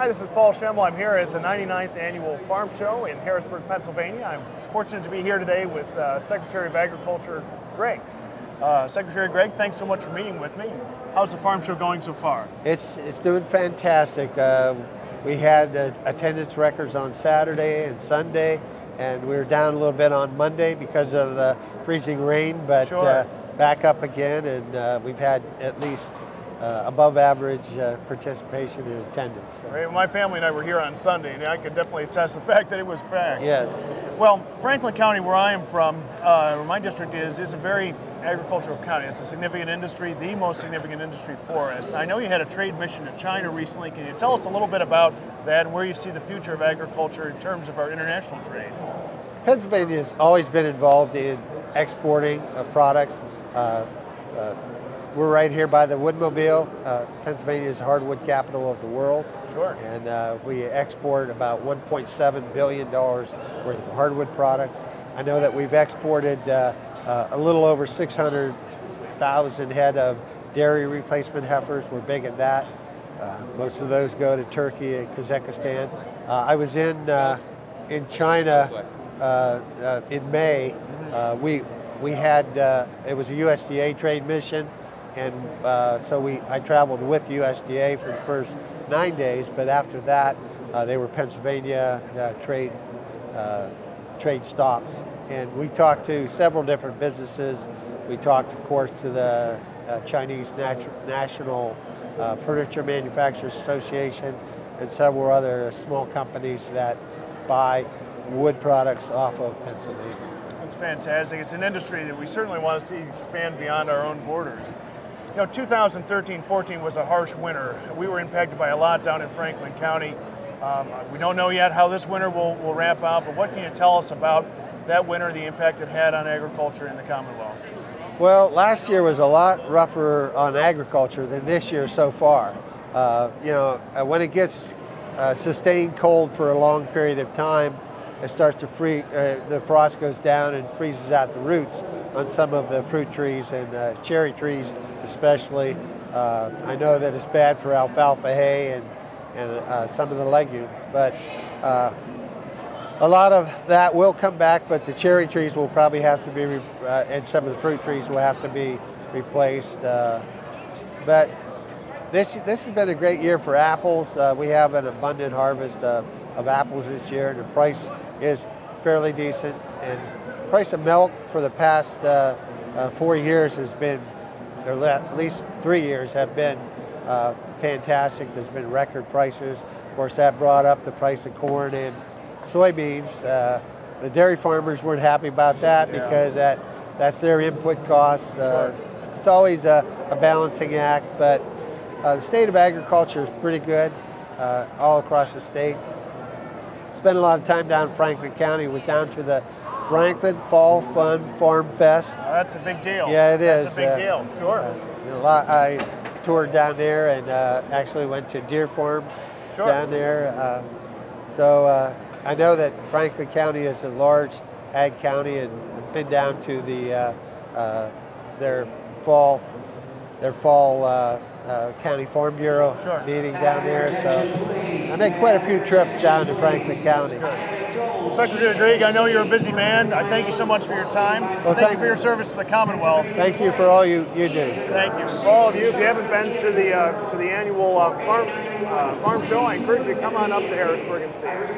Hi, this is Paul Schemel. I'm here at the 99th Annual Farm Show in Harrisburg, Pennsylvania. I'm fortunate to be here today with Secretary of Agriculture, Greig. Secretary Greig, thanks so much for meeting with me. How's the farm show going so far? It's doing fantastic. We had attendance records on Saturday and Sunday, and we were down a little bit on Monday because of the freezing rain, but sure. Back up again, and we've had at least above average participation and attendance. So. Right. Well, my family and I were here on Sunday, and I could definitely attest to the fact that it was packed. Yes. Well, Franklin County, where I am from, where my district is a very agricultural county. It's a significant industry, the most significant industry for us. I know you had a trade mission to China recently. Can you tell us a little bit about that and where you see the future of agriculture in terms of our international trade? Pennsylvania has always been involved in exporting of products. We're right here by the Woodmobile. Pennsylvania is the hardwood capital of the world. Sure. And we export about $1.7 billion worth of hardwood products. I know that we've exported a little over 600,000 head of dairy replacement heifers. We're big in that. Most of those go to Turkey and Kazakhstan. I was in China in May. We had, it was a USDA trade mission, and so I traveled with USDA for the first 9 days, but after that, they were Pennsylvania trade stops. And we talked to several different businesses. We talked, of course, to the Chinese National Furniture Manufacturers Association and several other small companies that buy wood products off of Pennsylvania. That's fantastic. It's an industry that we certainly want to see expand beyond our own borders. You know, 2013-14 was a harsh winter. We were impacted by a lot down in Franklin County. We don't know yet how this winter will ramp out, but what can you tell us about that winter, the impact it had on agriculture in the Commonwealth? Well, last year was a lot rougher on agriculture than this year so far. You know, when it gets sustained cold for a long period of time, it starts to freeze, the frost goes down and freezes out the roots on some of the fruit trees and cherry trees especially. I know that it's bad for alfalfa hay and some of the legumes, but a lot of that will come back, but the cherry trees will probably have to be, and some of the fruit trees will have to be replaced. But this has been a great year for apples. We have an abundant harvest of apples this year, and the price is fairly decent. And the price of milk for the past 4 years has been, or at least 3 years have been fantastic. There's been record prices. Of course, that brought up the price of corn and soybeans. The dairy farmers weren't happy about that because that's their input costs. It's always a balancing act, but the state of agriculture is pretty good all across the state. Spent a lot of time down in Franklin County. Was down to the Franklin Fall Fun Farm Fest. That's a big deal. Yeah, it is. That's a big deal, sure. I toured down there and actually went to Deer Farm down there. So I know that Franklin County is a large ag county, and I've been down to the their fall County Farm Bureau meeting down there. So I made quite a few trips down to Franklin County. Well, Secretary Greig, I know you're a busy man. I thank you so much for your time. Well, thank you for your service to the Commonwealth. Thank you for all you do. Thank you. For all of you, if you haven't been to the annual farm show, I encourage you to come on up to Harrisburg and see it.